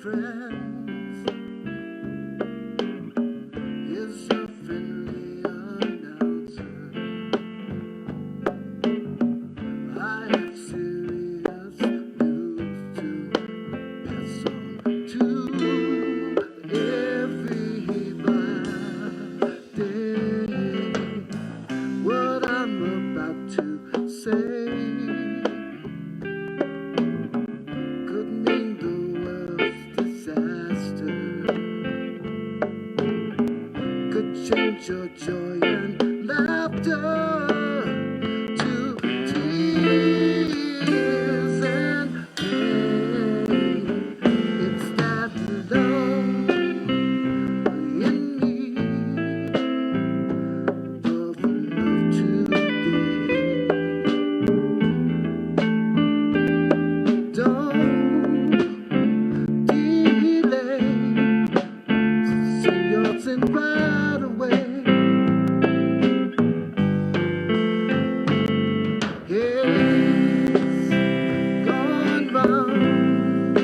friends. Here's your friendly announcer. I have serious news to pass on to everybody. What I'm about to say could mean the world's disaster, could change your joy and laughter to tears and pain. It's that love in me, of love today. Don't delay, sing yours and right away. It's gone round,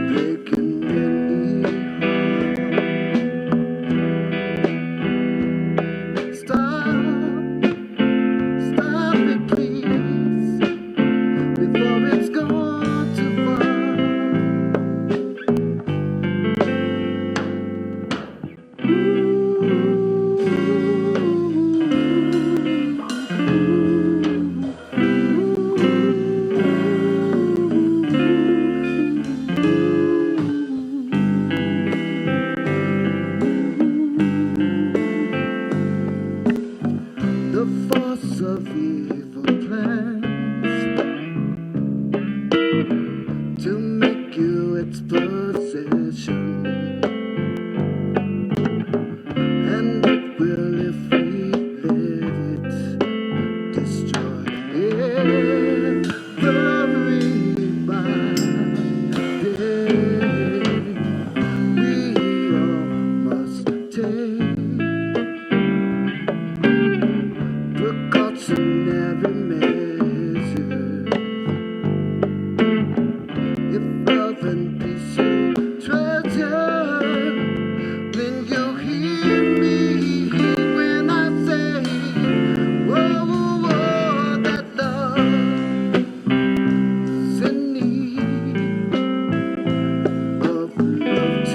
breaking many hearts. Stop it please, before it's gone too far. The force of evil plans to make you its possession, and it will if we let it destroy everybody. We all must take precautionary measures. If love and peace you treasure, then you'll hear me when I say, whoa, whoa, whoa, that love's in need of love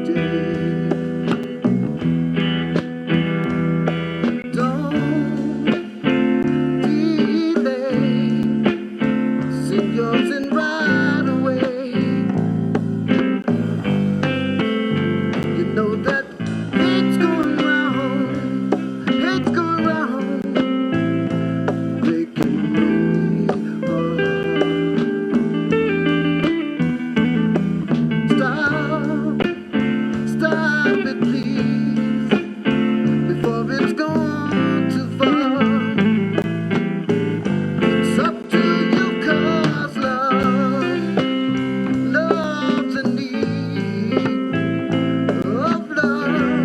today. Don't delay, sing yours and right away. You know that hate's going round, breaking many hearts. Stop it please, before it's gone too far. It's up to you, 'cause love's in need of love.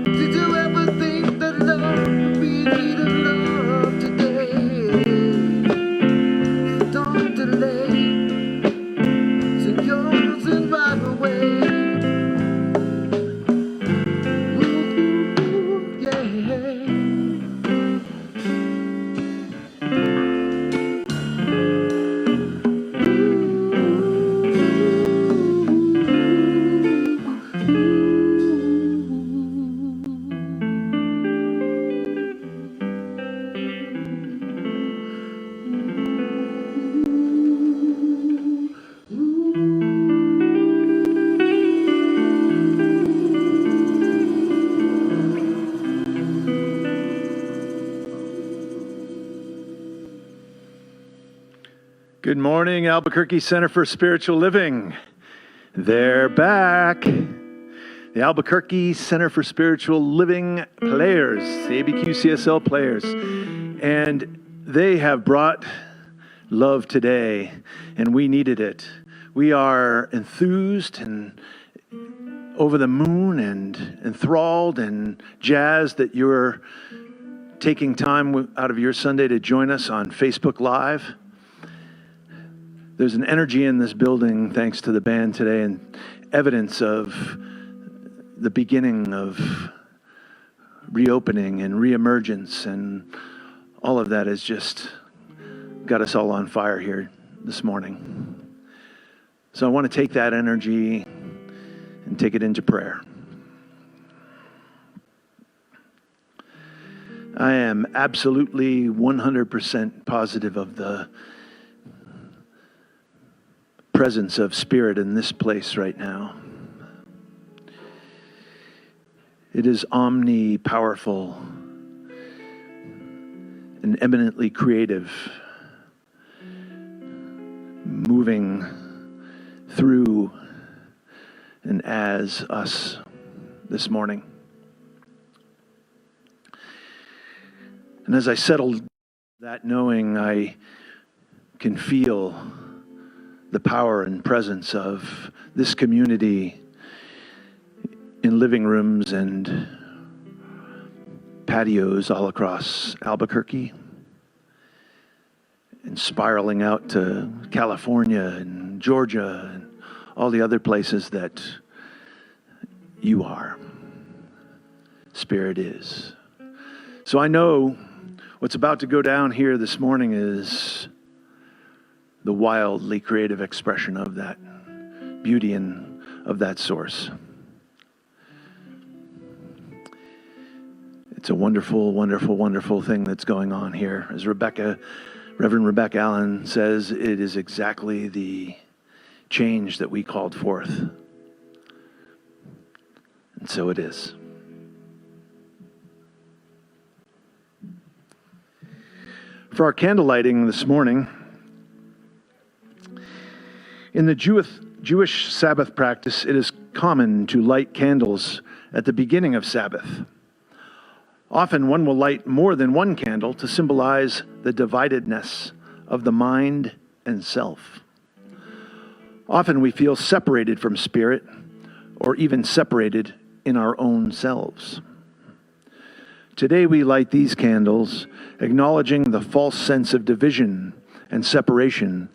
Did you ever think that love would be in need of love today? Don't delay, sing yours and right away. Ooh, yeah. Good morning, Albuquerque Center for Spiritual Living. They're back. The Albuquerque Center for Spiritual Living players, the ABQ-CSL players. And they have brought love today, and we needed it. We are enthused and over the moon and enthralled and jazzed that you're taking time out of your Sunday to join us on Facebook Live. There's an energy in this building, thanks to the band today, and evidence of the beginning of reopening and reemergence, and all of that has just got us all on fire here this morning. So I want to take that energy and take it into prayer. I am absolutely 100% positive of the presence of Spirit in this place right now. It is omni-powerful and eminently creative, moving through and as us this morning. And as I settled that knowing, I can feel the power and presence of this community in living rooms and patios all across Albuquerque, and spiraling out to California and Georgia and all the other places that you are. Spirit is. So I know what's about to go down here this morning is the wildly creative expression of that beauty and of that source. It's a wonderful, wonderful, wonderful thing that's going on here. As Reverend Rebecca Allen says, it is exactly the change that we called forth. And so it is. For our candle lighting this morning, in the Jewish Sabbath practice, it is common to light candles at the beginning of Sabbath. Often one will light more than one candle to symbolize the dividedness of the mind and self. Often we feel separated from Spirit, or even separated in our own selves. Today we light these candles, acknowledging the false sense of division and separation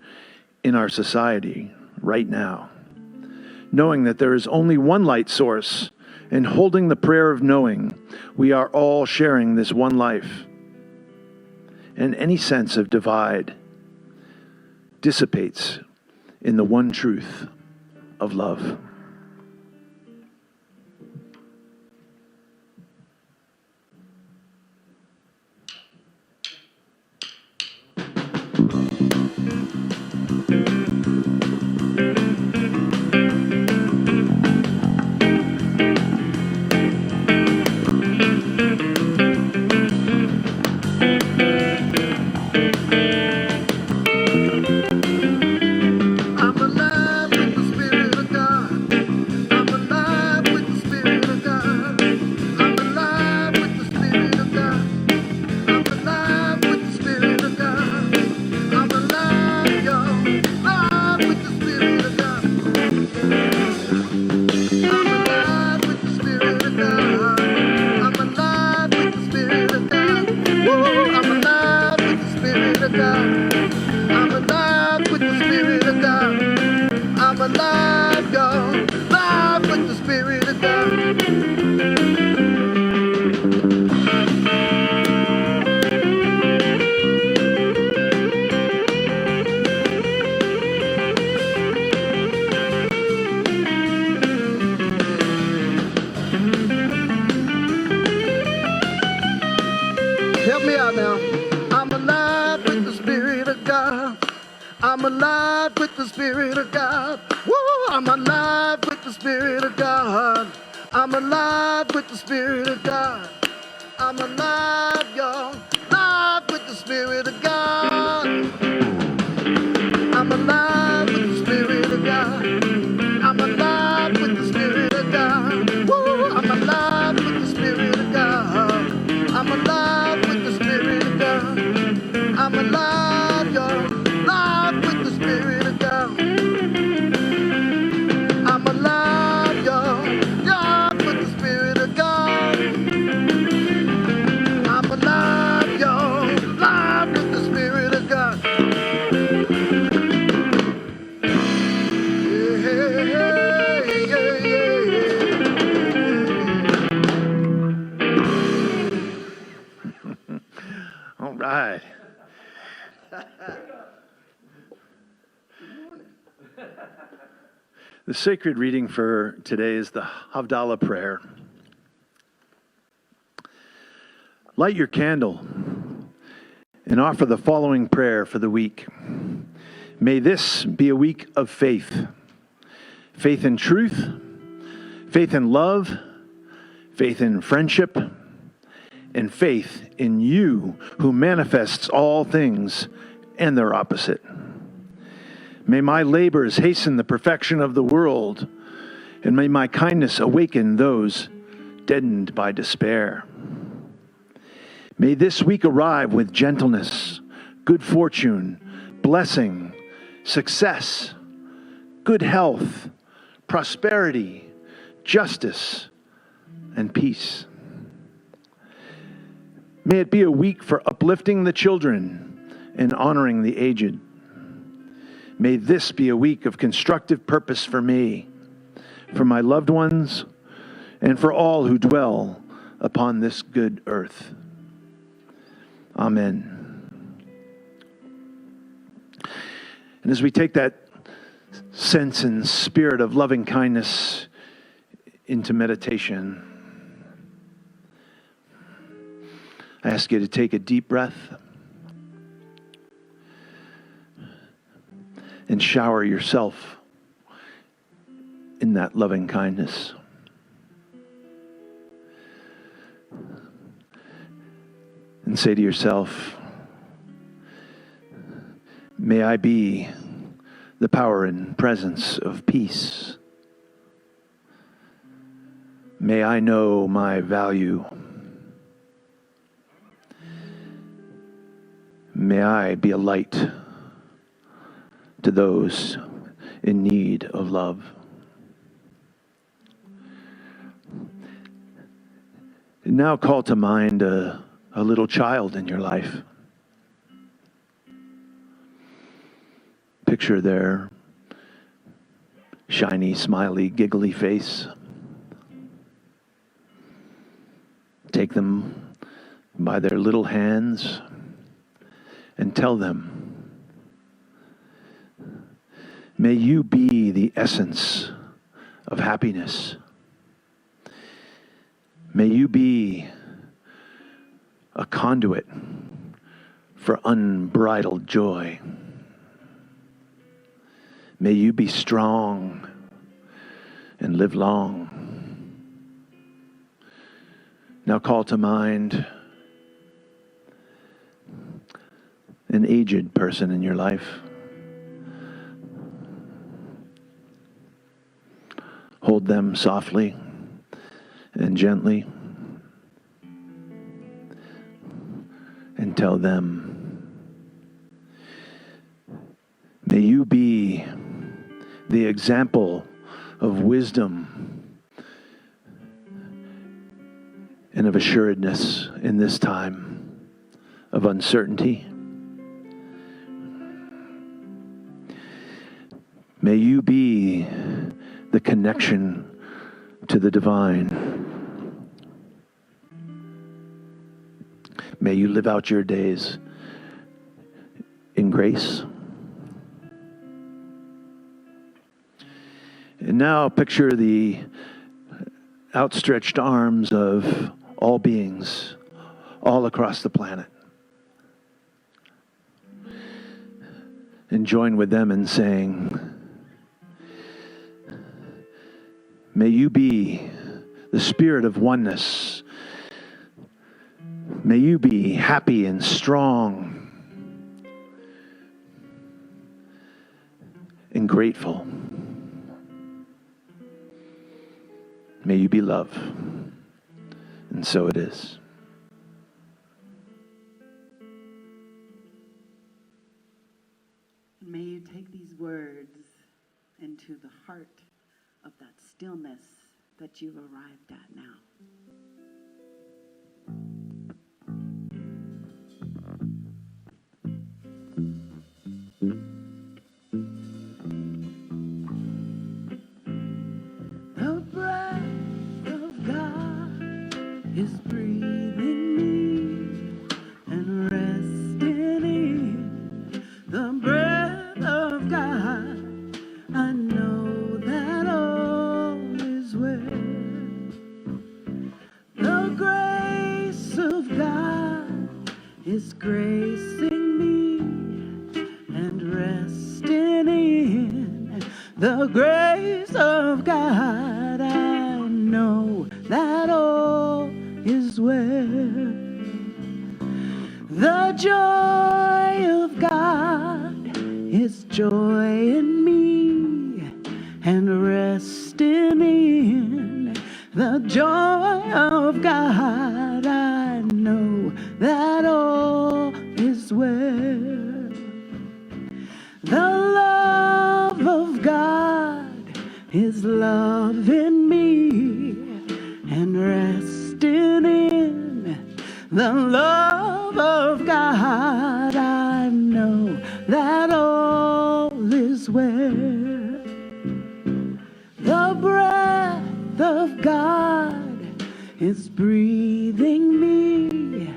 in our society right now, knowing that there is only one light source, and holding the prayer of knowing we are all sharing this one life, and any sense of divide dissipates in the one truth of love. Help me out now. I'm alive with the Spirit of God. I'm alive with the Spirit of God. Woo! I'm alive with the Spirit of God. I'm alive with the Spirit of God. I'm alive, y'all. Alive with the Spirit of God. I'm alive with the Spirit of God. I'm alive with the Spirit of God. Woo! I'm alive with the Spirit of God. I'm alive with the Spirit of God. I'm alive, y'all. Alive with the Spirit of God. I'm alive, y'all. Alive with the Spirit of God. I'm alive, y'all. Alive with the Spirit of God. The sacred reading for today is the Havdalah prayer. Light your candle and offer the following prayer for the week. May this be a week of faith. Faith in truth, faith in love, faith in friendship, and faith in you who manifests all things and their opposite. May my labors hasten the perfection of the world, and may my kindness awaken those deadened by despair. May this week arrive with gentleness, good fortune, blessing, success, good health, prosperity, justice, and peace. May it be a week for uplifting the children and honoring the aged. May this be a week of constructive purpose for me, for my loved ones, and for all who dwell upon this good earth. Amen. And as we take that sense and spirit of loving kindness into meditation, I ask you to take a deep breath and shower yourself in that loving kindness. And say to yourself, may I be the power and presence of peace. May I know my value. May I be a light to those in need of love. And now call to mind a little child in your life. Picture their shiny, smiley, giggly face. Take them by their little hands and tell them, may you be the essence of happiness. May you be a conduit for unbridled joy. May you be strong and live long. Now call to mind an aged person in your life. Hold them softly and gently and tell them, may you be the example of wisdom and of assuredness in this time of uncertainty. May you be the connection to the divine. May you live out your days in grace. And now picture the outstretched arms of all beings all across the planet. And join with them in saying, may you be the spirit of oneness. May you be happy and strong and grateful. May you be love. And so it is. May you take these words into the heart of that stillness that you've arrived at now. The breath of God is breathing me and resting in the breath of God. I know that gracing me and resting in the grace of God. I know that all is well. The joy of God is joy in me and resting in the joy of God. I know that all is well. The love of God is love in me and resting in the love of God. I know that all is well. The breath of God is breathing me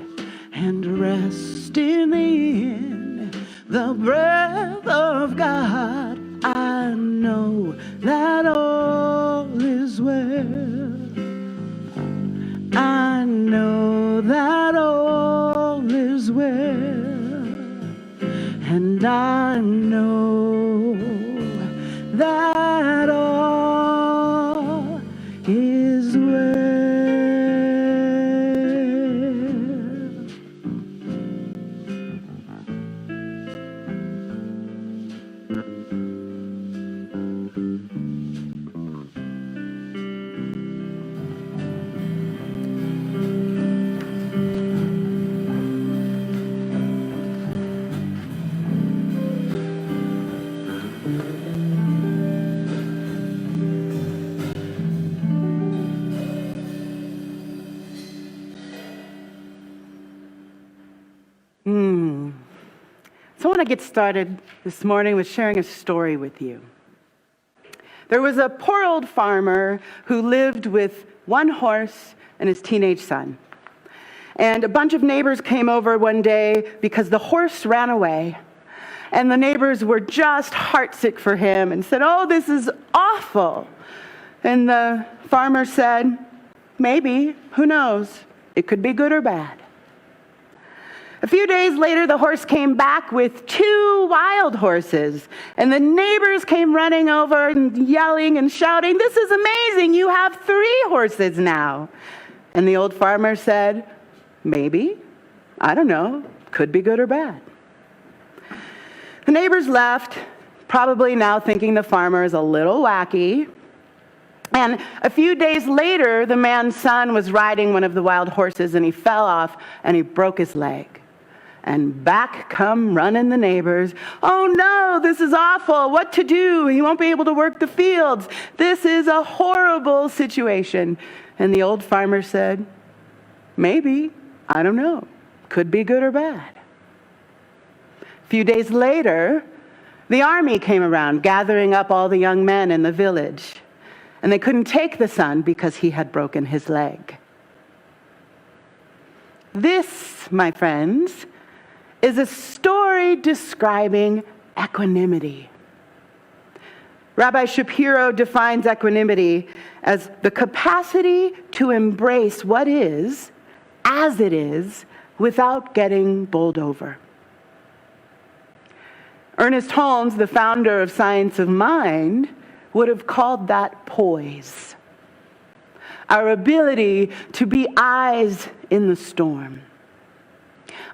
and resting in the breath of God. I know that all is well. I know that all is well. And I know that all is well. So I want to get started this morning with sharing a story with you. There was a poor old farmer who lived with one horse and his teenage son. And a bunch of neighbors came over one day because the horse ran away. And the neighbors were just heartsick for him and said, "Oh, this is awful." And the farmer said, "Maybe, who knows? It could be good or bad." A few days later, the horse came back with 2 wild horses, and the neighbors came running over and yelling and shouting, "This is amazing, you have 3 horses now." And the old farmer said, "Maybe, I don't know, could be good or bad." The neighbors left, probably now thinking the farmer is a little wacky. And a few days later, the man's son was riding one of the wild horses, and he fell off and he broke his leg. And back come running the neighbors. "Oh no, this is awful. What to do? He won't be able to work the fields. This is a horrible situation." And the old farmer said, "Maybe, I don't know. Could be good or bad." A few days later, the army came around, gathering up all the young men in the village. And they couldn't take the son because he had broken his leg. This, my friends, is a story describing equanimity. Rabbi Shapiro defines equanimity as the capacity to embrace what is as it is without getting bowled over. Ernest Holmes, the founder of Science of Mind, would have called that poise. Our ability to be eyes in the storm.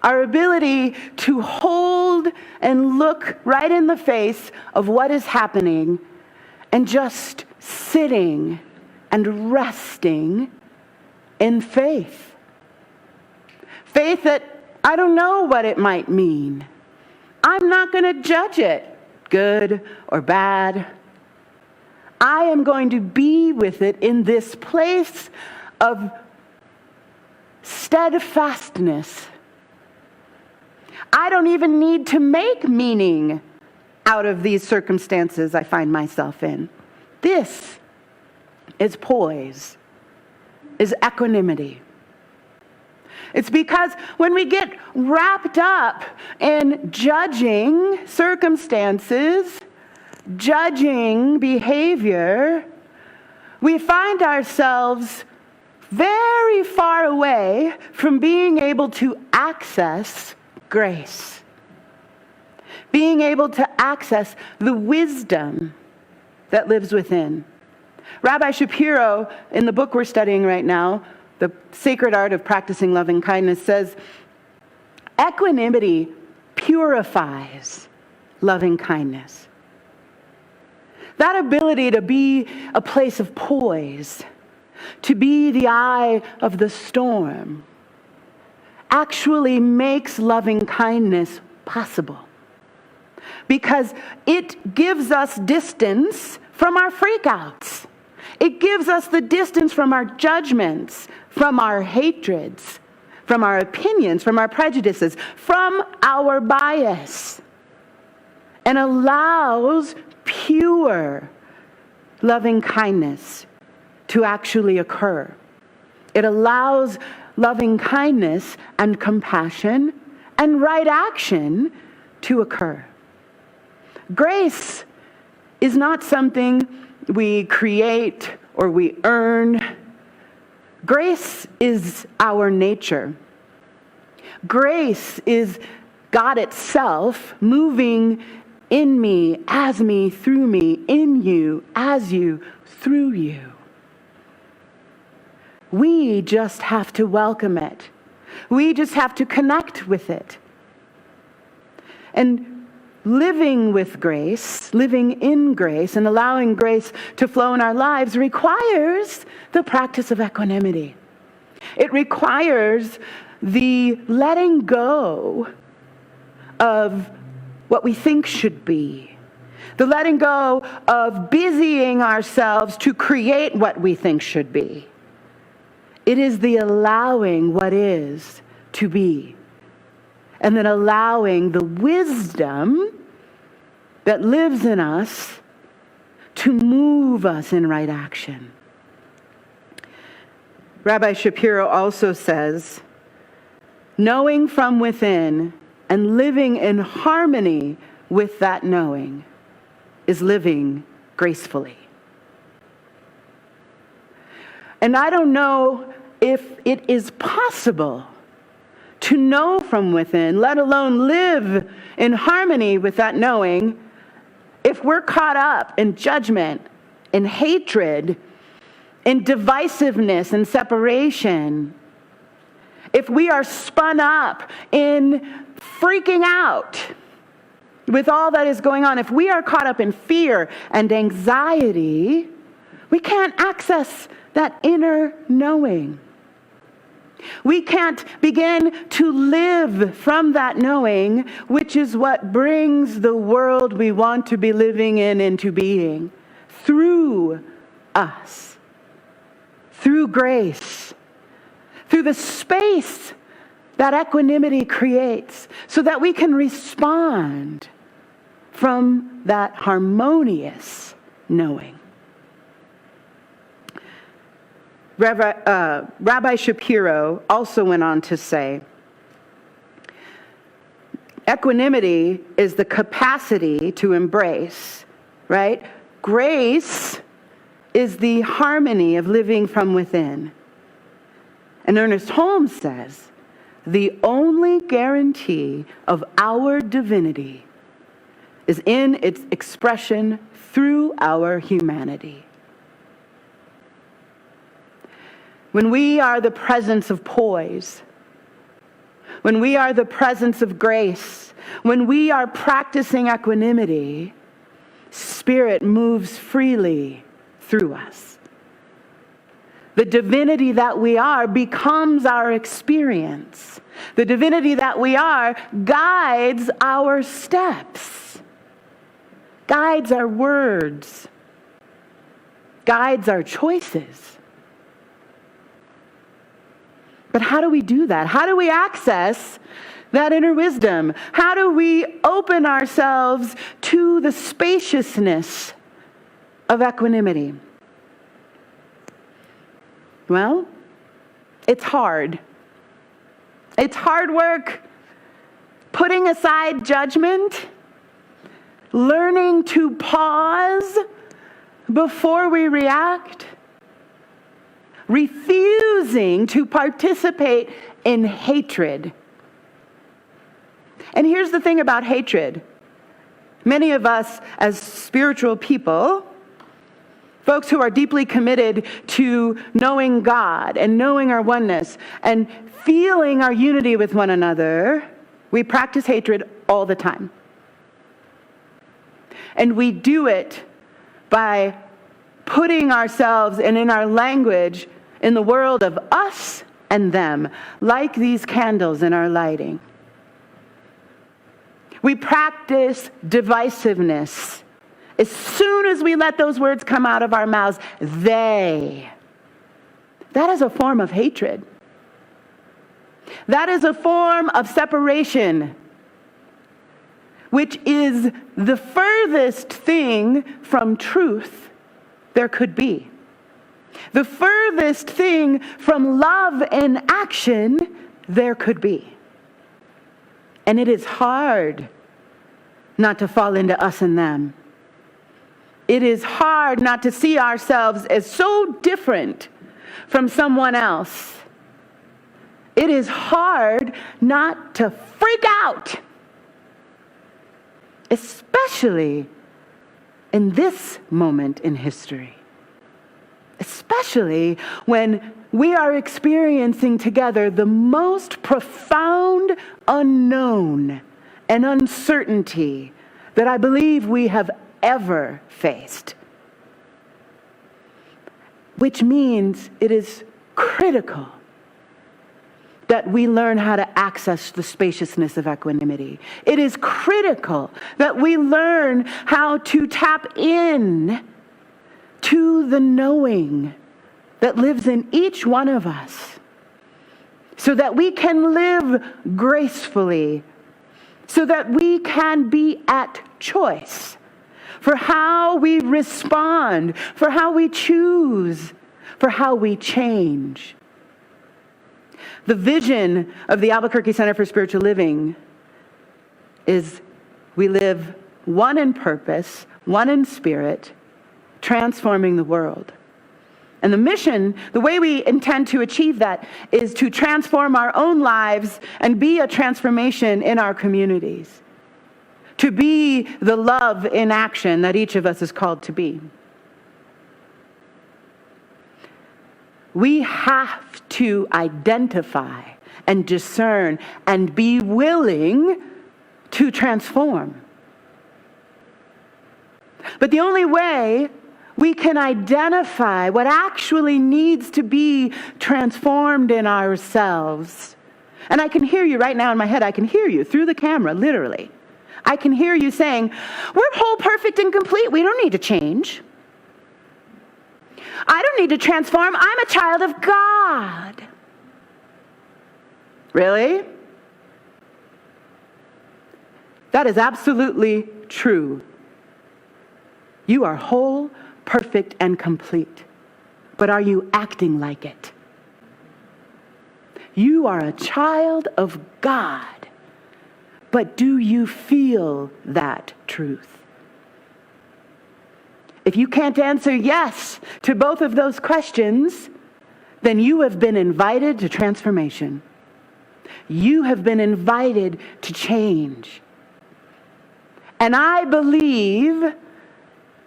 Our ability to hold and look right in the face of what is happening and just sitting and resting in faith. Faith that I don't know what it might mean. I'm not going to judge it, good or bad. I am going to be with it in this place of steadfastness. I don't even need to make meaning out of these circumstances I find myself in. This is poise, is equanimity. It's because when we get wrapped up in judging circumstances, judging behavior, we find ourselves very far away from being able to access grace. Being able to access the wisdom that lives within. Rabbi Shapiro, in the book we're studying right now, The Sacred Art of Practicing Loving Kindness, says, equanimity purifies loving kindness. That ability to be a place of poise, to be the eye of the storm, actually makes loving kindness possible. Because it gives us distance from our freakouts. It gives us the distance from our judgments, from our hatreds, from our opinions, from our prejudices, from our bias, and allows pure loving kindness to actually occur. It allows loving kindness and compassion and right action to occur. Grace is not something we create or we earn. Grace is our nature. Grace is God itself moving in me, through me, in you, as you, through you. We just have to welcome it. We just have to connect with it. And living with grace, living in grace, and allowing grace to flow in our lives requires the practice of equanimity. It requires the letting go of what we think should be, the letting go of busying ourselves to create what we think should be. It is the allowing what is to be, and then allowing the wisdom that lives in us to move us in right action. Rabbi Shapiro also says, knowing from within and living in harmony with that knowing is living gracefully. And I don't know if it is possible to know from within, let alone live in harmony with that knowing, if we're caught up in judgment, in hatred, in divisiveness and separation, if we are spun up in freaking out with all that is going on, if we are caught up in fear and anxiety, we can't access that inner knowing. We can't begin to live from that knowing, which is what brings the world we want to be living in into being, through us, through grace, through the space that equanimity creates, so that we can respond from that harmonious knowing. Rabbi Shapiro also went on to say, equanimity is the capacity to embrace, right? Grace is the harmony of living from within. And Ernest Holmes says, the only guarantee of our divinity is in its expression through our humanity. When we are the presence of poise, when we are the presence of grace, when we are practicing equanimity, Spirit moves freely through us. The divinity that we are becomes our experience. The divinity that we are guides our steps, guides our words, guides our choices. But how do we do that? How do we access that inner wisdom? How do we open ourselves to the spaciousness of equanimity? Well, it's hard. It's hard work. Putting aside judgment, learning to pause before we react, refusing to participate in hatred, And here's the thing about hatred. Many of us as spiritual people, folks who are deeply committed to knowing God and knowing our oneness and feeling our unity with one another, we practice hatred all the time. And we do it by putting ourselves and in our language in the world of us and them, like these candles in our lighting. We practice divisiveness. As soon as we let those words come out of our mouths, that is a form of hatred. That is a form of separation, which is the furthest thing from truth there could be. The furthest thing from love in action there could be. And it is hard not to fall into us and them. It is hard not to see ourselves as so different from someone else. It is hard not to freak out, especially in this moment in history. Especially when we are experiencing together the most profound unknown and uncertainty that I believe we have ever faced. Which means it is critical that we learn how to access the spaciousness of equanimity. It is critical that we learn how to tap in to the knowing that lives in each one of us, so that we can live gracefully, so that we can be at choice for how we respond, for how we choose, for how we change. The vision of the Albuquerque Center for Spiritual Living is we live one in purpose, one in spirit, transforming the world. And the mission, the way we intend to achieve that, is to transform our own lives and be a transformation in our communities. To be the love in action that each of us is called to be. We have to identify and discern and be willing to transform. But the only way we can identify what actually needs to be transformed in ourselves. And I can hear you right now in my head. I can hear you through the camera, literally. I can hear you saying, we're whole, perfect, and complete. We don't need to change. I don't need to transform. I'm a child of God. Really? That is absolutely true. You are whole, perfect, and complete. But are you acting like it? You are a child of God. But do you feel that truth? If you can't answer yes to both of those questions, then you have been invited to transformation. You have been invited to change. And I believe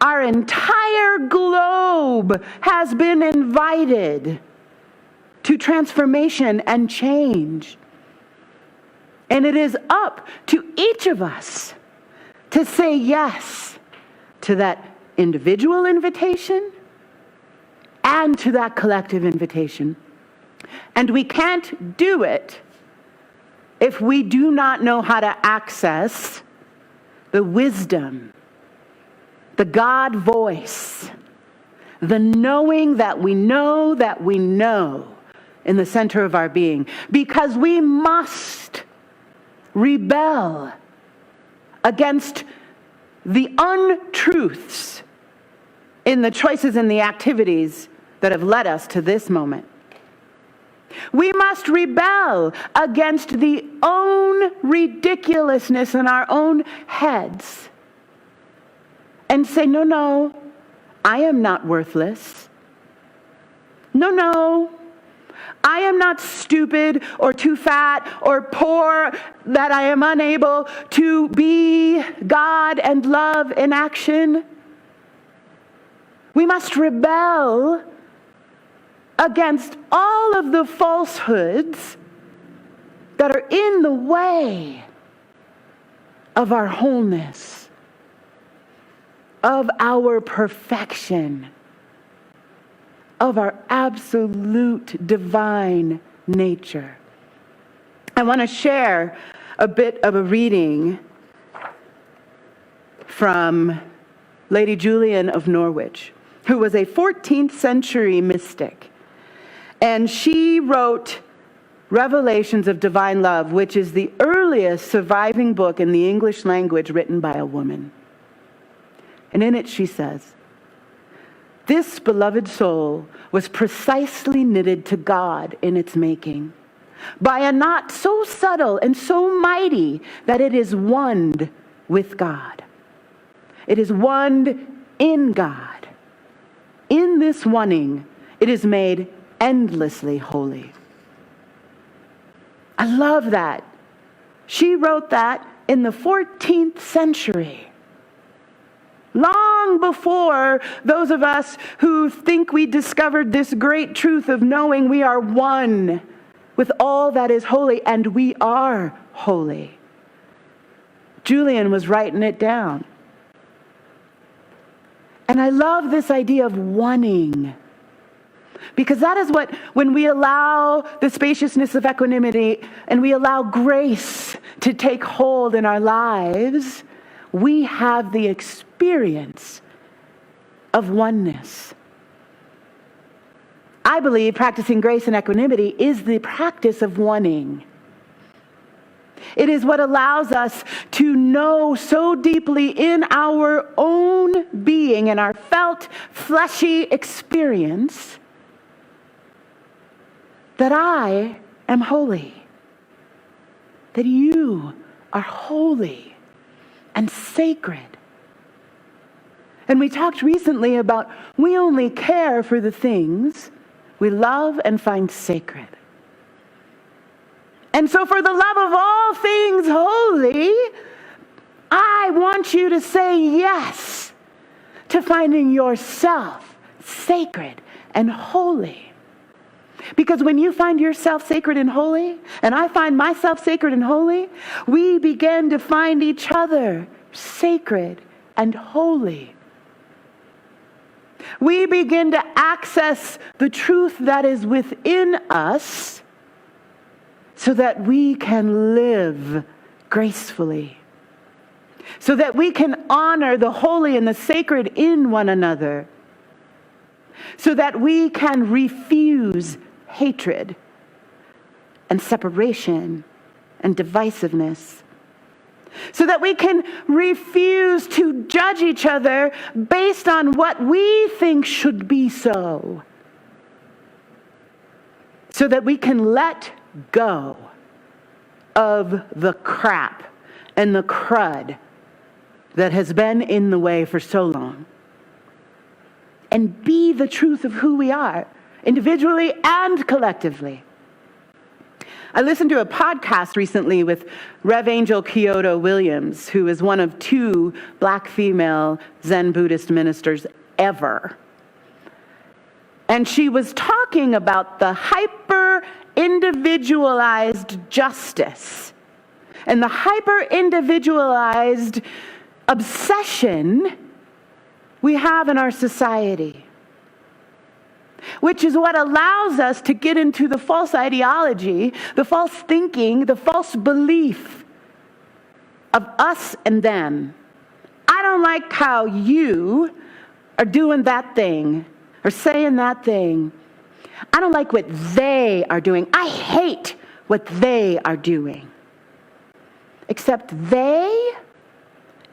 our entire globe has been invited to transformation and change. And it is up to each of us to say yes to that individual invitation and to that collective invitation. And we can't do it if we do not know how to access the wisdom, the God voice, the knowing that we know in the center of our being. Because we must rebel against the untruths in the choices and the activities that have led us to this moment. We must rebel against the own ridiculousness in our own heads and say, no, I am not worthless. No, I am not stupid or too fat or poor that I am unable to be God and love in action. We must rebel against all of the falsehoods that are in the way of our wholeness, of our perfection, of our absolute divine nature. I want to share a bit of a reading from Lady Julian of Norwich, who was a 14th century mystic. And she wrote Revelations of Divine Love, which is the earliest surviving book in the English language written by a woman. And in it she says, "This beloved soul was precisely knitted to God in its making, by a knot so subtle and so mighty that it is one with God. It is one in God. In this oneing, it is made endlessly holy." I love that. She wrote that in the 14th century. Long before those of us who think we discovered this great truth of knowing we are one with all that is holy, and we are holy. Julian was writing it down. And I love this idea of oneing, because that is what, when we allow the spaciousness of equanimity and we allow grace to take hold in our lives, we have the experience of oneness. I believe practicing grace and equanimity is the practice of oneing. It is what allows us to know so deeply in our own being, in our felt, fleshy experience, that I am holy, that you are holy and sacred. And we talked recently about we only care for the things we love and find sacred. And so for the love of all things holy, I want you to say yes to finding yourself sacred and holy. Because when you find yourself sacred and holy, and I find myself sacred and holy, we begin to find each other sacred and holy. We begin to access the truth that is within us so that we can live gracefully, so that we can honor the holy and the sacred in one another, so that we can refuse hatred and separation and divisiveness, so that we can refuse to judge each other based on what we think should be so that we can let go of the crap and the crud that has been in the way for so long and be the truth of who we are, individually and collectively. I listened to a podcast recently with Rev Angel Kyoto Williams, who is one of 2 black female Zen Buddhist ministers ever. And she was talking about the hyper-individualized justice and the hyper-individualized obsession we have in our society, which is what allows us to get into the false ideology, the false thinking, the false belief of us and them. I don't like how you are doing that thing or saying that thing. I don't like what they are doing. I hate what they are doing. Except they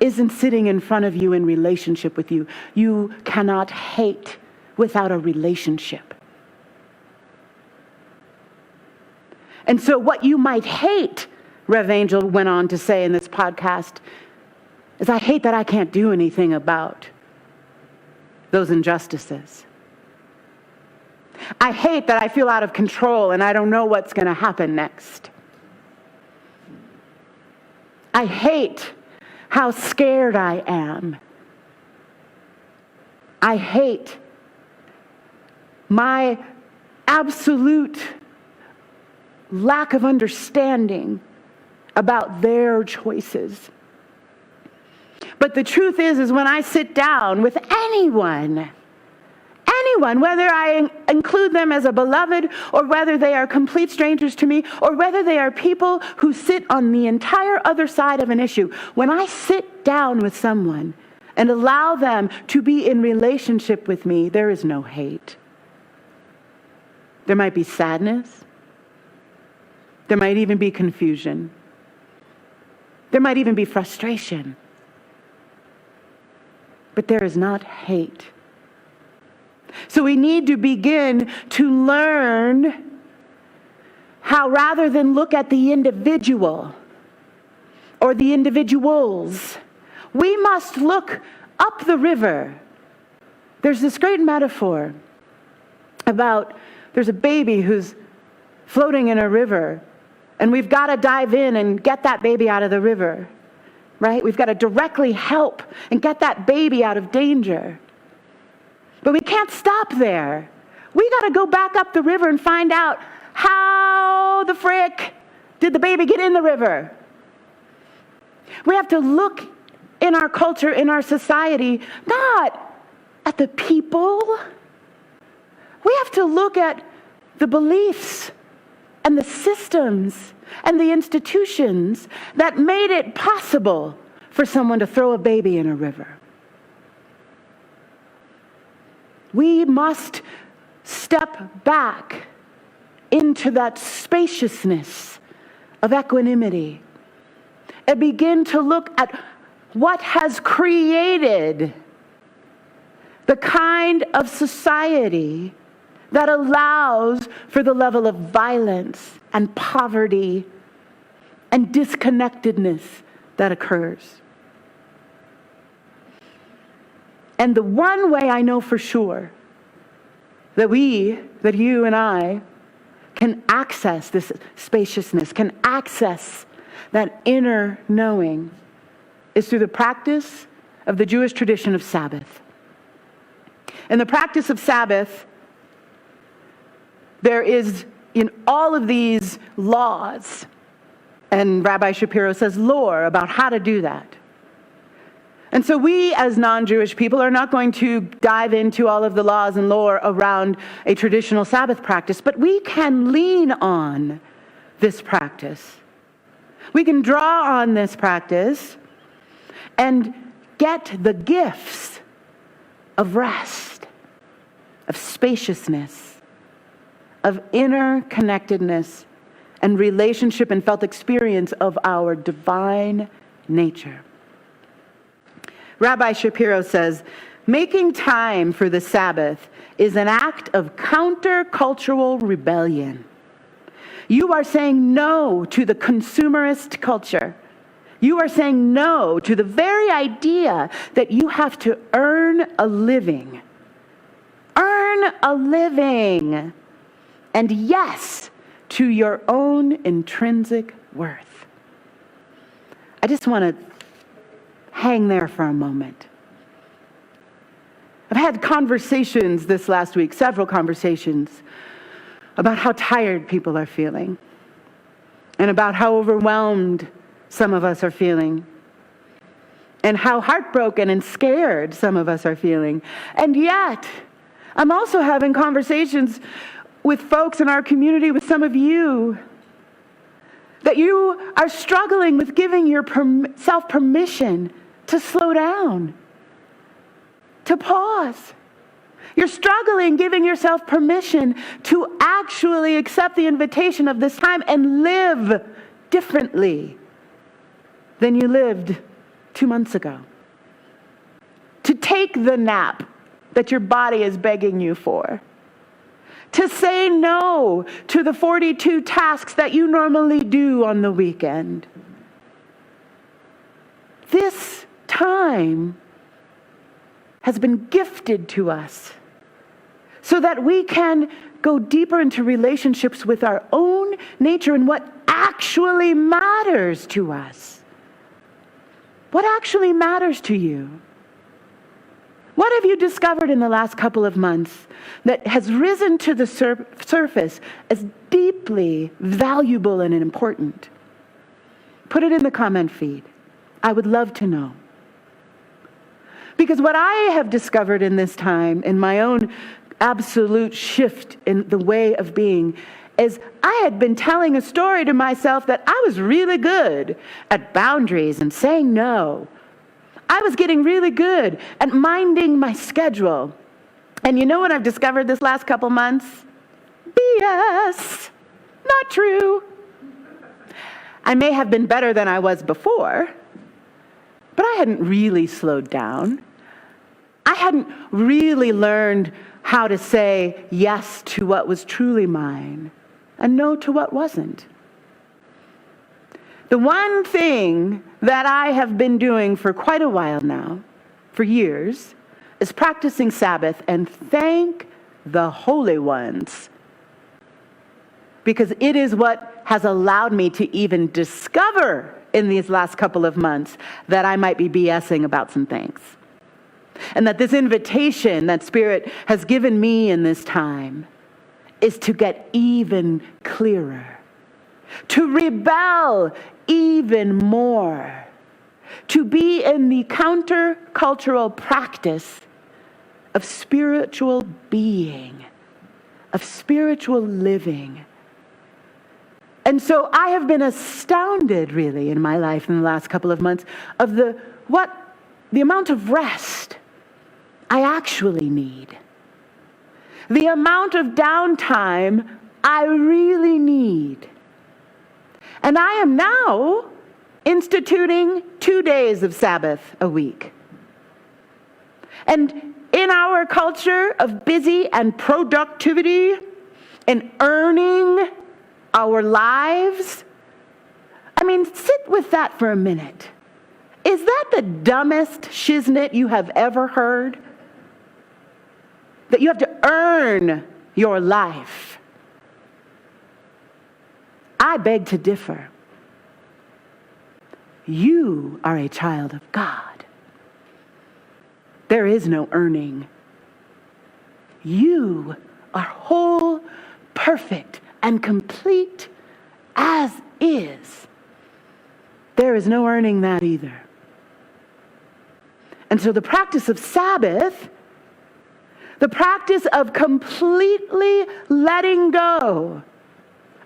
isn't sitting in front of you in relationship with you. You cannot hate without a relationship. And so what you might hate, Rev Angel went on to say in this podcast, is I hate that I can't do anything about those injustices. I hate that I feel out of control and I don't know what's going to happen next. I hate how scared I am. I hate my absolute lack of understanding about their choices. But the truth is when I sit down with anyone, whether I include them as a beloved or whether they are complete strangers to me or whether they are people who sit on the entire other side of an issue, when I sit down with someone and allow them to be in relationship with me, there is no hate. There might be sadness. There might even be confusion. There might even be frustration. But there is not hate. So we need to begin to learn how, rather than look at the individual or the individuals, we must look up the river. There's this great metaphor about there's a baby who's floating in a river, and we've got to dive in and get that baby out of the river, right? We've got to directly help and get that baby out of danger. But we can't stop there. We got to go back up the river and find out how the frick did the baby get in the river. We have to look in our culture, in our society, not at the people. We have to look at the beliefs and the systems and the institutions that made it possible for someone to throw a baby in a river. We must step back into that spaciousness of equanimity and begin to look at what has created the kind of society that allows for the level of violence and poverty and disconnectedness that occurs. And the one way I know for sure that you and I can access this spaciousness, can access that inner knowing, is through the practice of the Jewish tradition of Sabbath. In the practice of Sabbath, there is in all of these laws, and Rabbi Shapiro says lore about how to do that. And so we as non-Jewish people are not going to dive into all of the laws and lore around a traditional Sabbath practice, but we can lean on this practice. We can draw on this practice and get the gifts of rest, of spaciousness, of inner connectedness and relationship and felt experience of our divine nature. Rabbi Shapiro says, making time for the Sabbath is an act of countercultural rebellion. You are saying no to the consumerist culture. You are saying no to the very idea that you have to earn a living. Earn a living. And yes, to your own intrinsic worth. I just want to hang there for a moment. I've had conversations this last week, several conversations, about how tired people are feeling and about how overwhelmed some of us are feeling and how heartbroken and scared some of us are feeling. And yet, I'm also having conversations with folks in our community, with some of you, that you are struggling with giving yourself permission to slow down, to pause. You're struggling giving yourself permission to actually accept the invitation of this time and live differently than you lived 2 months ago. To take the nap that your body is begging you for. To say no to the 42 tasks that you normally do on the weekend. This time has been gifted to us so that we can go deeper into relationships with our own nature and what actually matters to us. What actually matters to you? What have you discovered in the last couple of months that has risen to the surface as deeply valuable and important? Put it in the comment feed. I would love to know. Because what I have discovered in this time, in my own absolute shift in the way of being, is I had been telling a story to myself that I was really good at boundaries and saying no. I was getting really good at minding my schedule. And you know what I've discovered this last couple months? BS. Not true. I may have been better than I was before, but I hadn't really slowed down. I hadn't really learned how to say yes to what was truly mine and no to what wasn't. The one thing that I have been doing for quite a while now, for years, is practicing Sabbath, and thank the holy ones, because it is what has allowed me to even discover in these last couple of months that I might be BSing about some things. And that this invitation that Spirit has given me in this time is to get even clearer, to rebel even more, to be in the countercultural practice of spiritual being, of spiritual living. And so I have been astounded, really, in my life in the last couple of months of the amount of rest I actually need. The amount of downtime I really need. And I am now instituting 2 days of Sabbath a week. And in our culture of busy and productivity and earning our lives, sit with that for a minute. Is that the dumbest shiznit you have ever heard? That you have to earn your life? I beg to differ. You are a child of God. There is no earning. You are whole, perfect, and complete as is. There is no earning that either. And so the practice of Sabbath, the practice of completely letting go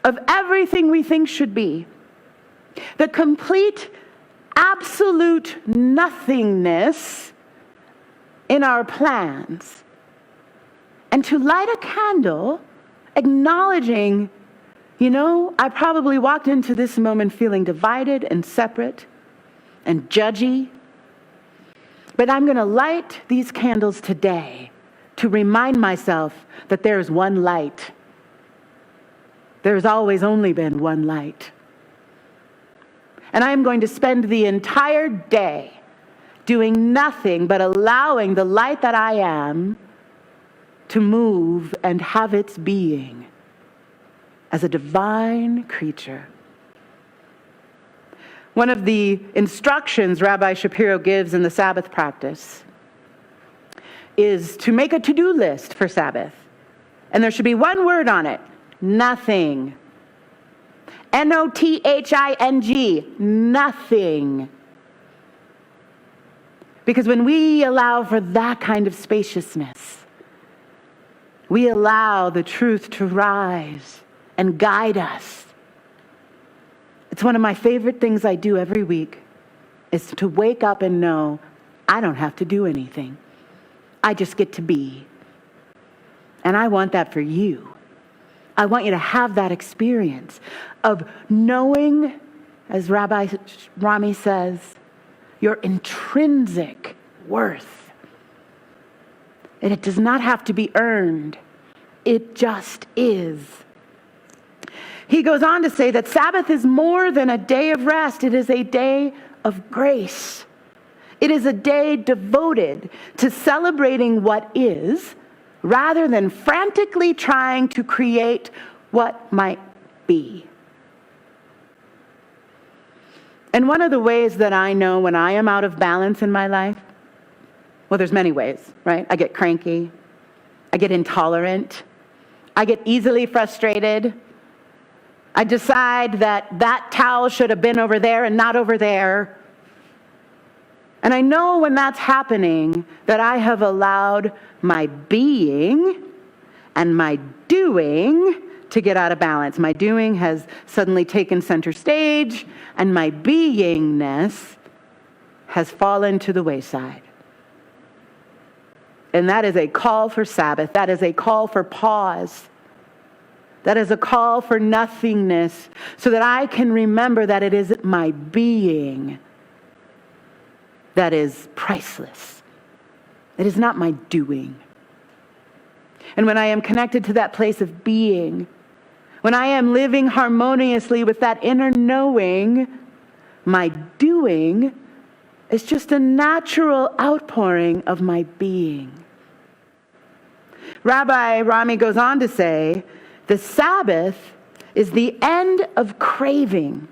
of everything we think should be, the complete, absolute nothingness in our plans, and to light a candle acknowledging, I probably walked into this moment feeling divided and separate and judgy, but I'm going to light these candles today to remind myself that there is one light. There's always only been one light. And I'm going to spend the entire day doing nothing but allowing the light that I am to move and have its being as a divine creature. One of the instructions Rabbi Shapiro gives in the Sabbath practice is to make a to-do list for Sabbath. And there should be one word on it: nothing. Nothing. Nothing. Because when we allow for that kind of spaciousness, we allow the truth to rise and guide us. It's one of my favorite things I do every week, is to wake up and know I don't have to do anything. I just get to be. And I want that for you. I want you to have that experience of knowing, as Rabbi Rami says, your intrinsic worth. And it does not have to be earned. It just is. He goes on to say that Sabbath is more than a day of rest. It is a day of grace. It is a day devoted to celebrating what is, rather than frantically trying to create what might be. And one of the ways that I know when I am out of balance in my life, well, there's many ways, right? I get cranky. I get intolerant. I get easily frustrated. I decide that that towel should have been over there and not over there. And I know when that's happening that I have allowed my being and my doing to get out of balance. My doing has suddenly taken center stage, and my beingness has fallen to the wayside. And that is a call for Sabbath. That is a call for pause. That is a call for nothingness, so that I can remember that it is my being that is priceless. It is not my doing. And when I am connected to that place of being, when I am living harmoniously with that inner knowing, my doing is just a natural outpouring of my being. Rabbi Rami goes on to say, the Sabbath is the end of craving.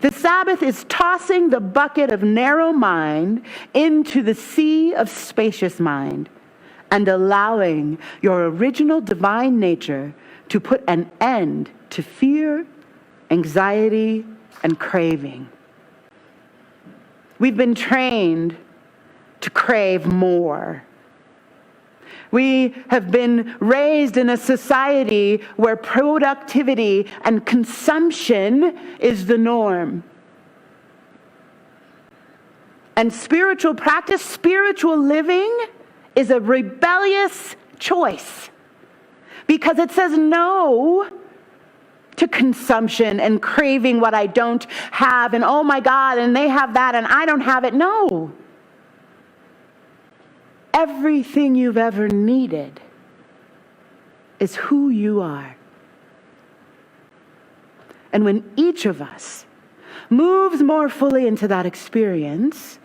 The Sabbath is tossing the bucket of narrow mind into the sea of spacious mind and allowing your original divine nature to put an end to fear, anxiety, and craving. We've been trained to crave more. We have been raised in a society where productivity and consumption is the norm. And spiritual practice, spiritual living, is a rebellious choice because it says no to consumption and craving what I don't have, and oh my God, and they have that and I don't have it. No. Everything you've ever needed is who you are. And when each of us moves more fully into that experience,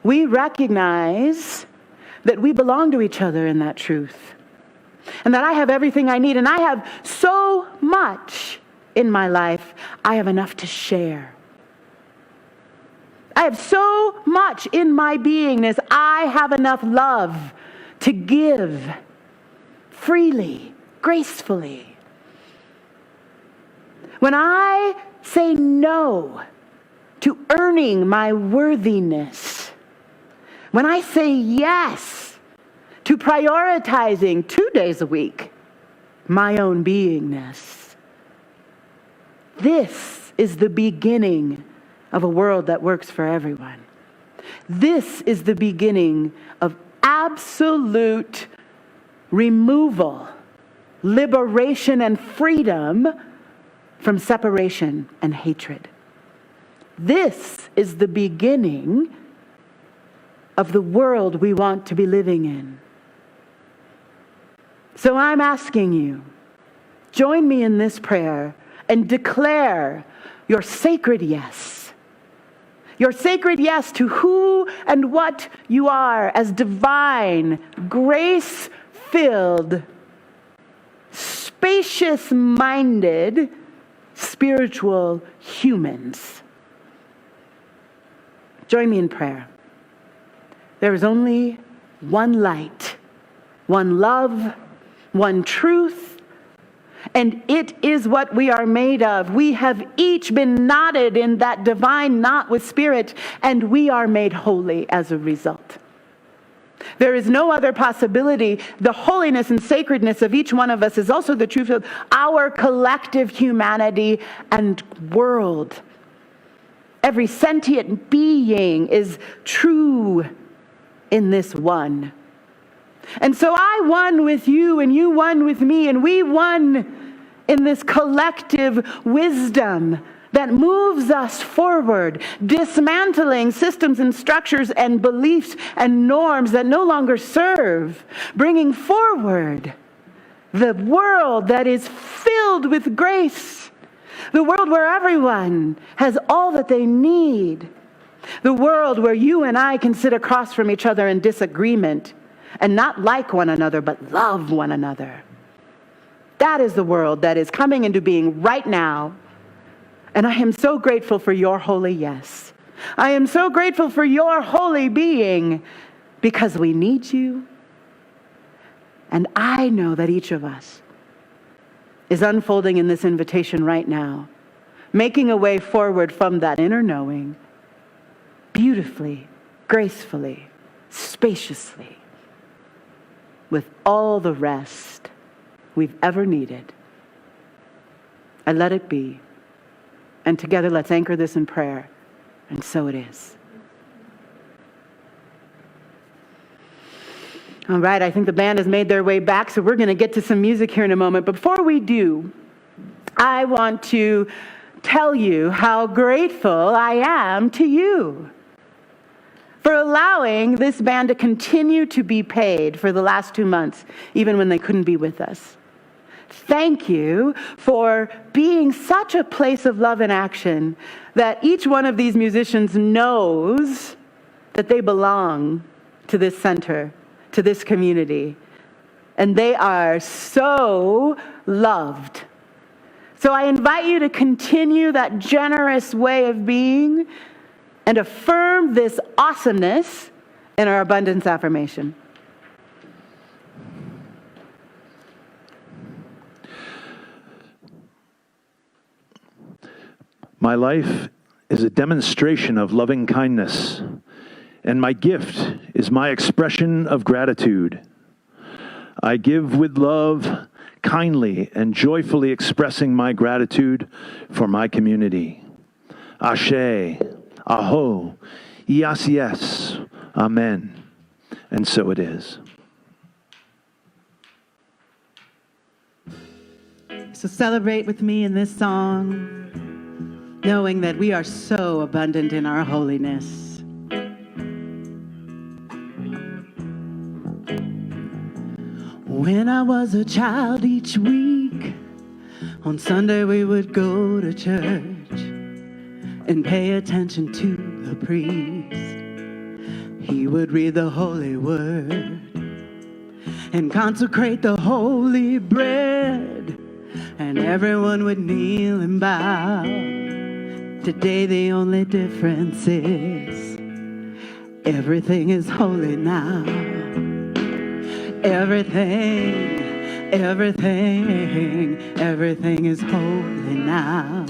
we recognize that we belong to each other in that truth. And that I have everything I need, and I have so much in my life, I have enough to share. I have so much in my beingness, I have enough love to give freely, gracefully. When I say no to earning my worthiness, when I say yes to prioritizing 2 days a week my own beingness, this is the beginning of a world that works for everyone. This is the beginning of absolute removal, liberation, and freedom from separation and hatred. This is the beginning of the world we want to be living in. So I'm asking you, join me in this prayer and declare your sacred yes. Your sacred yes to who and what you are as divine, grace-filled, spacious-minded, spiritual humans. Join me in prayer. There is only one light, one love, one truth, and it is what we are made of. We have each been knotted in that divine knot with Spirit, and we are made holy as a result. There is no other possibility. The holiness and sacredness of each one of us is also the truth of our collective humanity and world. Every sentient being is true in this one. And so I won with you, and you won with me, and we won in this collective wisdom that moves us forward, dismantling systems and structures and beliefs and norms that no longer serve, bringing forward the world that is filled with grace, the world where everyone has all that they need, the world where you and I can sit across from each other in disagreement, and not like one another, but love one another. That is the world that is coming into being right now. And I am so grateful for your holy yes. I am so grateful for your holy being, because we need you. And I know that each of us is unfolding in this invitation right now, making a way forward from that inner knowing, beautifully, gracefully, spaciously, with all the rest we've ever needed. And let it be. And together let's anchor this in prayer. And so it is. All right, I think the band has made their way back, so we're going to get to some music here in a moment. But before we do, I want to tell you how grateful I am to you for allowing this band to continue to be paid for the last 2 months, even when they couldn't be with us. Thank you for being such a place of love and action that each one of these musicians knows that they belong to this center, to this community. And they are so loved. So I invite you to continue that generous way of being and affirm this awesomeness in our abundance affirmation. My life is a demonstration of loving kindness, and my gift is my expression of gratitude. I give with love, kindly and joyfully expressing my gratitude for my community. Ashe, Aho, Yes, Amen. And so it is. So celebrate with me in this song, knowing that we are so abundant in our holiness. When I was a child each week, on Sunday we would go to church and pay attention to the priest. He would read the holy word and consecrate the holy bread, and everyone would kneel and bow. Today the only difference is everything is holy now. Everything is holy now.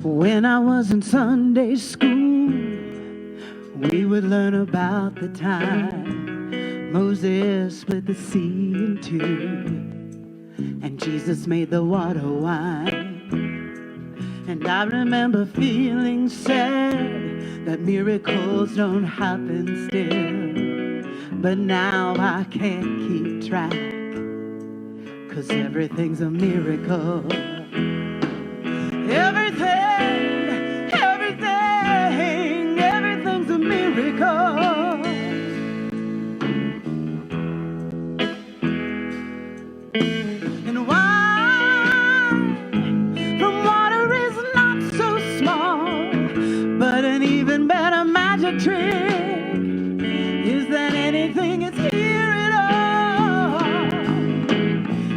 When I was in Sunday school, we would learn about the time Moses split the sea in two, and Jesus made the water wine. And I remember feeling sad that miracles don't happen still. But now I can't keep track, 'cause everything's a miracle. Everything's a miracle. And wine from water is not so small, but an even better magic trick is that anything is here at all.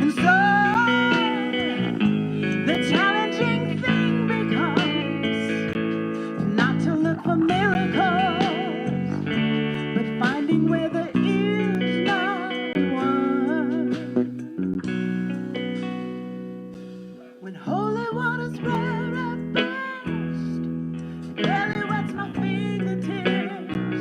And so the challenging thing becomes not to look for miracles, but finding where there is not one. When holy water's rare at best, barely wets my fingertips,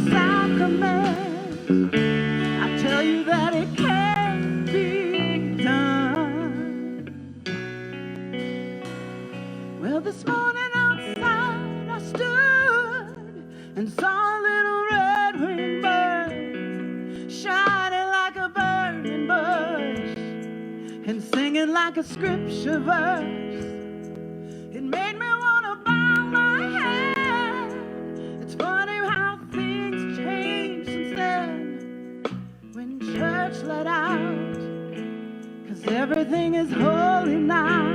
sacrament. I tell you that it can be done. Well, this morning outside I stood and saw a little red-winged bird shining like a burning bush and singing like a scripture verse. It made me want to bow my head. It's funny how things change since then, when church let out, 'cause everything is holy now.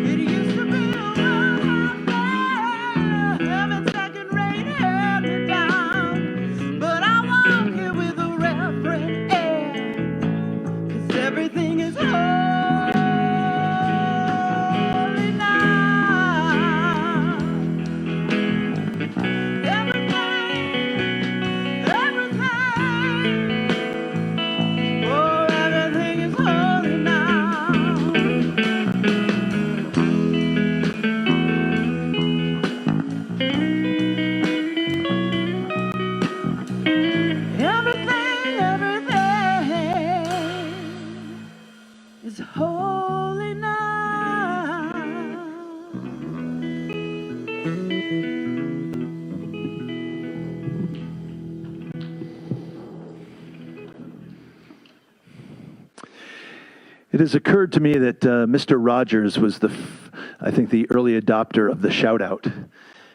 It used to be a world out there, heaven second rate held me down, but I walk here with a reverent air, 'cause everything is holy now. Oh, everything is holy now. Everything is holy now. It has occurred to me that Mr. Rogers was I think, the early adopter of the shout out.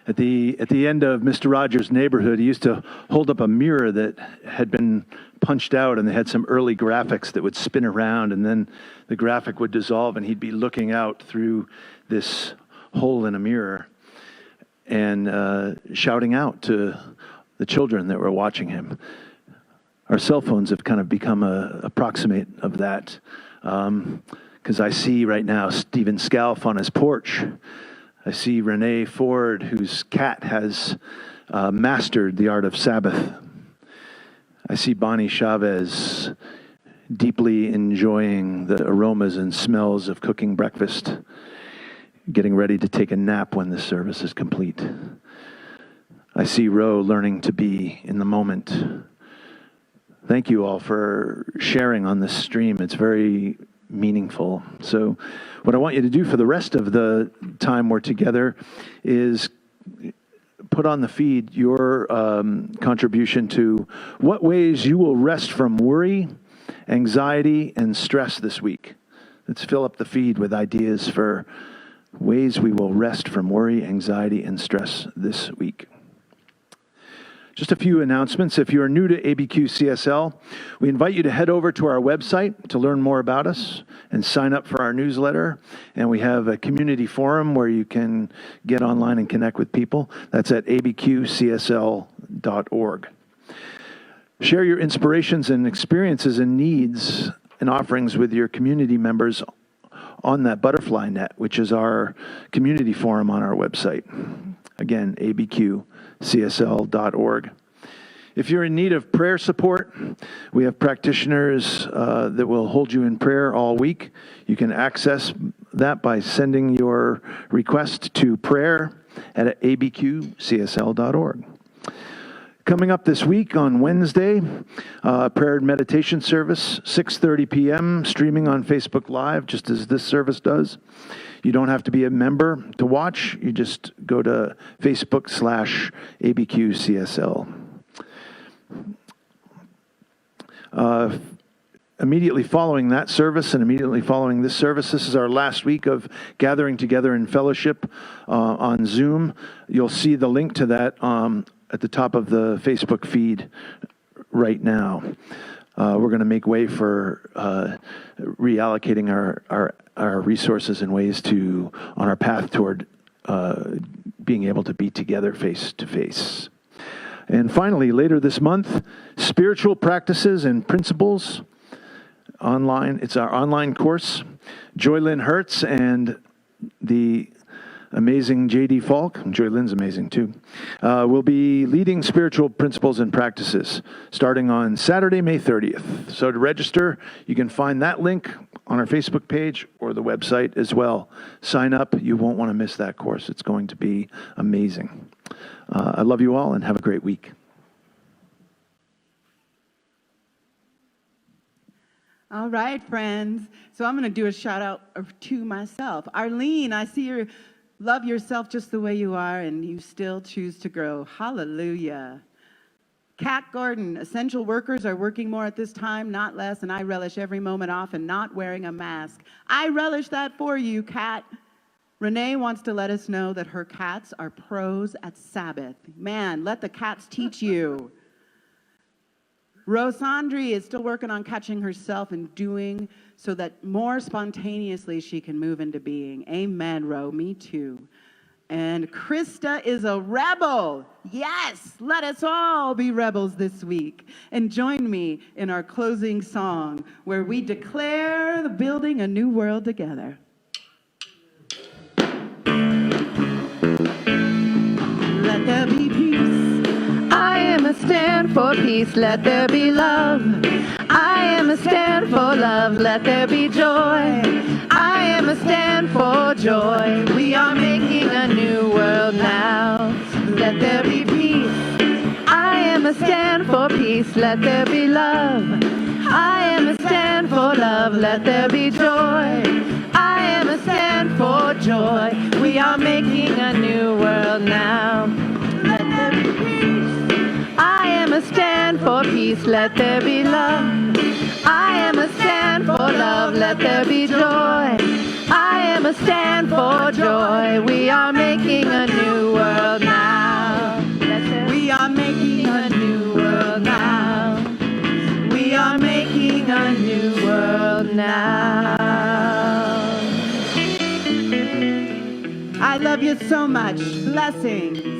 At the end of Mr. Rogers' Neighborhood, he used to hold up a mirror that had been punched out, and they had some early graphics that would spin around, and then the graphic would dissolve, and he'd be looking out through this hole in a mirror and shouting out to the children that were watching him. Our cell phones have kind of become a approximate of that. Because I see right now Stephen Scalf on his porch. I see Renee Ford, whose cat has mastered the art of Sabbath. I see Bonnie Chavez deeply enjoying the aromas and smells of cooking breakfast, getting ready to take a nap when the service is complete. I see Ro learning to be in the moment. Thank you all for sharing on this stream. It's very meaningful. So what I want you to do for the rest of the time we're together is put on the feed your contribution to what ways you will rest from worry, anxiety, and stress this week. Let's fill up the feed with ideas for ways we will rest from worry, anxiety, and stress this week. Just a few announcements. If you are new to ABQ CSL, we invite you to head over to our website to learn more about us and sign up for our newsletter. And we have a community forum where you can get online and connect with people. That's at abqcsl.org. Share your inspirations and experiences and needs and offerings with your community members on that butterfly net, which is our community forum on our website. Again, abqcsl.org. If you're in need of prayer support, we have practitioners that will hold you in prayer all week. You can access that by sending your request to prayer@abqcsl.org. Coming up this week on Wednesday, prayer and meditation service, 6:30 p.m., streaming on Facebook Live, just as this service does. You don't have to be a member to watch. You just go to Facebook/ABQCSL. Immediately following that service and immediately following this service, this is our last week of gathering together in fellowship on Zoom. You'll see the link to that at the top of the Facebook feed right now. We're going to make way for reallocating our resources and ways to on our path toward being able to be together face to face. And finally, later this month, Spiritual Practices and Principles online. It's our online course. Joy Lynn Hertz and the amazing J.D. Falk, Joy Lynn's amazing too, will be leading spiritual principles and practices starting on Saturday, May 30th. So to register, you can find that link on our Facebook page or the website as well. Sign up. You won't want to miss that course. It's going to be amazing. I love you all and have a great week. All right, friends. So I'm going to do a shout out to myself. Arlene, I see you love yourself just the way you are and you still choose to grow. Hallelujah. Kat Gordon, essential workers are working more at this time, not less, and I relish every moment off and not wearing a mask. I relish that for you, Kat. Renee wants to let us know that her cats are pros at Sabbath. Man, let the cats teach you. Rosandri is still working on catching herself and doing so that more spontaneously she can move into being. Amen, Ro. Me too. And Krista is a rebel. Yes, let us all be rebels this week. And join me in our closing song where we declare the building a new world together. Let there be peace. I am a stand for peace. Let there be love. I am a stand for love. Let there be joy. I am a stand for joy. We are making a new world now. Let there be peace. I am a stand for peace. Let there be love. I am a stand for love. Let there be joy. I am a stand for joy. We are making a new world now. Let there be peace. I am a stand for peace. Let there be love. I am a stand for love. Let there be joy. I am a stand for joy. We are making a new world now. We are making a new world now. We are making a new world now. I love you so much. Blessings.